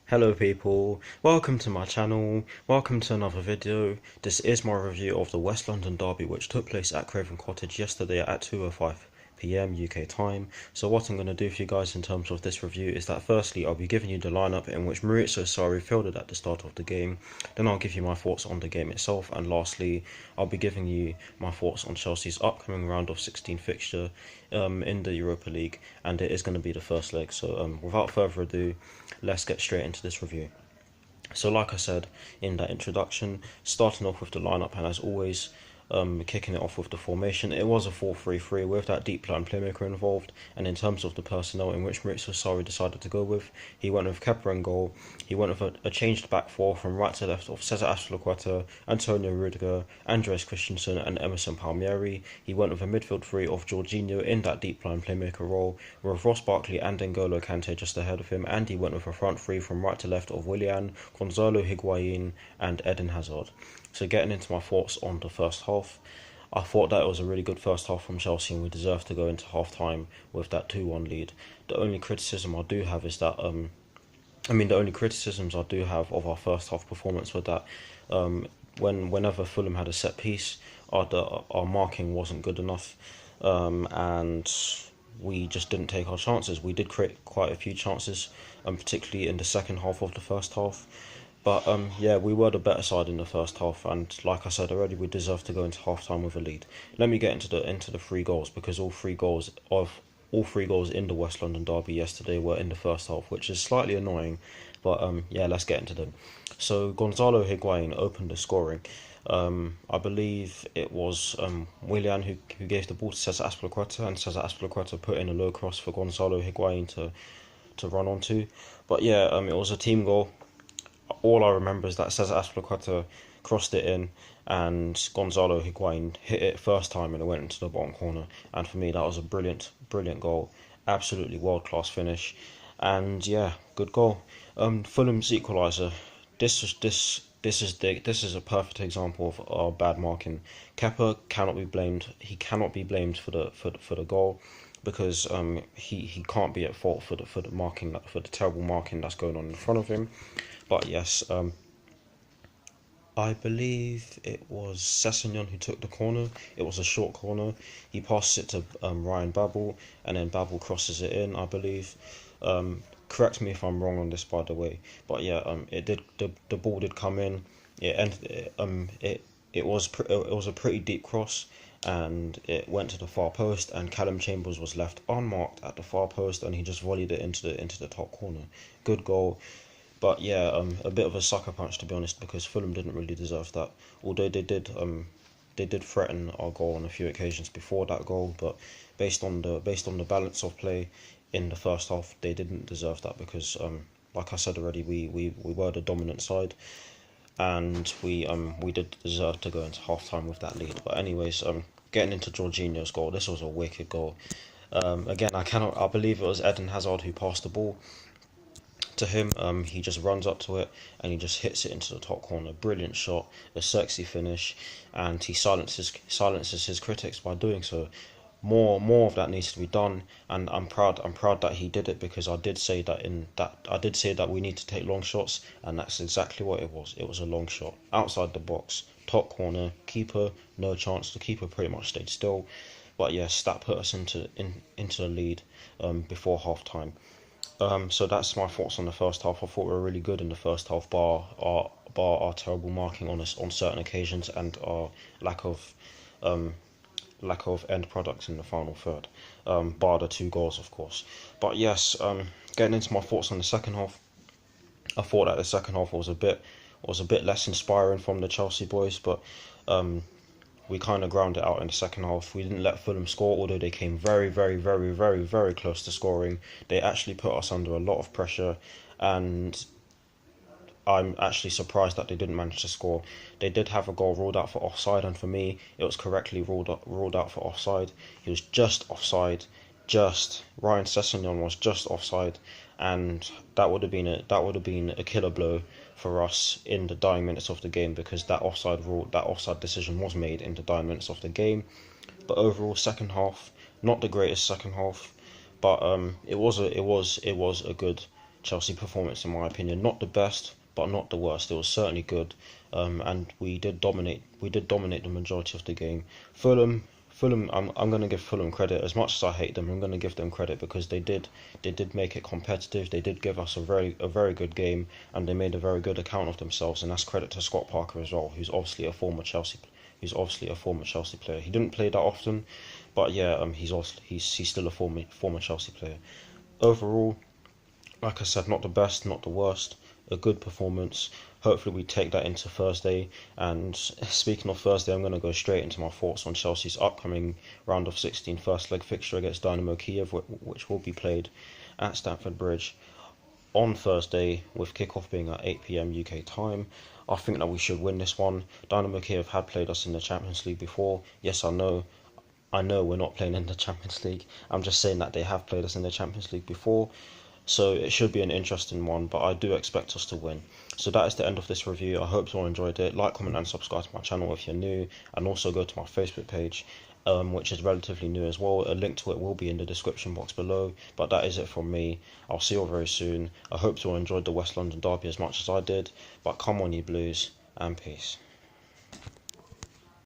Hello people, welcome to my channel, welcome to another video. This is my review of the West London derby which took place at Craven Cottage yesterday at 2:05 PM UK time. So what I'm going to do for you guys in terms of this review is that firstly I'll be giving you the lineup in which Maurizio Sarri fielded at the start of the game, then I'll give you my thoughts on the game itself, and lastly I'll be giving you my thoughts on Chelsea's upcoming round of 16 fixture in the Europa League, and it is going to be the first leg. So without further ado, let's get straight into this review. So like I said in that introduction, starting off with the lineup, and as always, kicking it off with the formation, it was a 4-3-3 with that deep line playmaker involved. And in terms of the personnel in which Maurizio Sarri decided to go with, he went with Kepa in goal. He went with a changed back four from right to left of Cesar Azpilicueta, Antonio Rudiger, Andreas Christensen and Emerson Palmieri. He went with a midfield three of Jorginho in that deep line playmaker role, with Ross Barkley and N'Golo Kante just ahead of him, and he went with a front three from right to left of Willian, Gonzalo Higuain and Eden Hazard. So getting into my thoughts on the first half, I thought that it was a really good first half from Chelsea and we deserved to go into half time with that 2-1 lead. The only criticism I do have is that, the only criticisms I do have of our first half performance were that whenever Fulham had a set piece, our marking wasn't good enough, and we just didn't take our chances. We did create quite a few chances, particularly in the second half of the first half. But we were the better side in the first half, and like I said already, we deserved to go into half time with a lead. Let me get into the three goals, because all three goals in the West London derby yesterday were in the first half, which is slightly annoying. But let's get into them. So Gonzalo Higuain opened the scoring. I believe it was Willian who gave the ball to Cesar Azpilicueta, and Cesar Azpilicueta put in a low cross for Gonzalo Higuain to run onto. But it was a team goal. All I remember is that Cesar Azpilicueta crossed it in and Gonzalo Higuain hit it first time and it went into the bottom corner. And for me, that was a brilliant goal. Absolutely world-class finish. And good goal. Fulham's equaliser. This is a perfect example of our bad marking. Kepa cannot be blamed. He cannot be blamed for the goal, because he can't be at fault for the marking, for the terrible marking that's going on in front of him. But yes, I believe it was Sessegnon who took the corner. It was a short corner. He passes it to Ryan Babel, and then Babel crosses it in, I believe. Correct me if I'm wrong on this, by the way. But it did. The ball did come in. It was a pretty deep cross, and it went to the far post, and Callum Chambers was left unmarked at the far post, and he just volleyed it into the top corner. Good goal. But a bit of a sucker punch, to be honest, because Fulham didn't really deserve that. Although they did threaten our goal on a few occasions before that goal, but based on the balance of play in the first half, they didn't deserve that, because like I said already, we were the dominant side, and we did deserve to go into half time with that lead. But anyways, getting into Jorginho's goal, this was a wicked goal. Again, I believe it was Eden Hazard who passed the ball to him. He just runs up to it and he just hits it into the top corner. Brilliant shot, a sexy finish, and he silences his critics by doing so. More of that needs to be done, and I'm proud that he did it, because I did say that we need to take long shots, and that's exactly what it was. It was a long shot outside the box, top corner, keeper no chance. The keeper pretty much stayed still. But yes, that put us into the lead before half time. So that's my thoughts on the first half. I thought we were really good in the first half, bar our terrible marking on certain occasions, and our lack of end products in the final third, bar the two goals, of course. But yes, getting into my thoughts on the second half, I thought that the second half was a bit less inspiring from the Chelsea boys, but we kind of ground it out in the second half. We didn't let Fulham score, although they came very, very, very, very, very close to scoring. They actually put us under a lot of pressure, and I'm actually surprised that they didn't manage to score. They did have a goal ruled out for offside, and for me, it was correctly ruled out for offside. He was just offside. Ryan Sessegnon was just offside, and that would have been a killer blow for us in the dying minutes of the game, because that offside decision was made in the dying minutes of the game. But overall, second half, not the greatest second half, but it was a good Chelsea performance in my opinion. Not the best, but not the worst. It was certainly good, and we did dominate. We did dominate the majority of the game. Fulham. I'm going to give Fulham credit. As much as I hate them, I'm going to give them credit because they did make it competitive. They did give us a very good game, and they made a very good account of themselves. And that's credit to Scott Parker as well, who's obviously a former Chelsea. He's obviously a former Chelsea player. He didn't play that often, but yeah, he's still a former Chelsea player. Overall, like I said, not the best, not the worst. A good performance. Hopefully we take that into Thursday. And speaking of Thursday, I'm going to go straight into my thoughts on Chelsea's upcoming round of 16 first leg fixture against Dynamo Kiev, which will be played at Stamford Bridge on Thursday, with kickoff being at 8 p.m. UK time. I think that we should win this one. Dynamo Kiev had played us in the Champions League before. Yes, I know we're not playing in the Champions League. I'm just saying that they have played us in the Champions League before. So it should be an interesting one, but I do expect us to win. So that is the end of this review. I hope you all enjoyed it. Like, comment and subscribe to my channel if you're new, and also go to my Facebook page, which is relatively new as well. A link to it will be in the description box below. But that is it from me. I'll see you all very soon. I hope you all enjoyed the West London derby as much as I did. But come on, you Blues, and peace.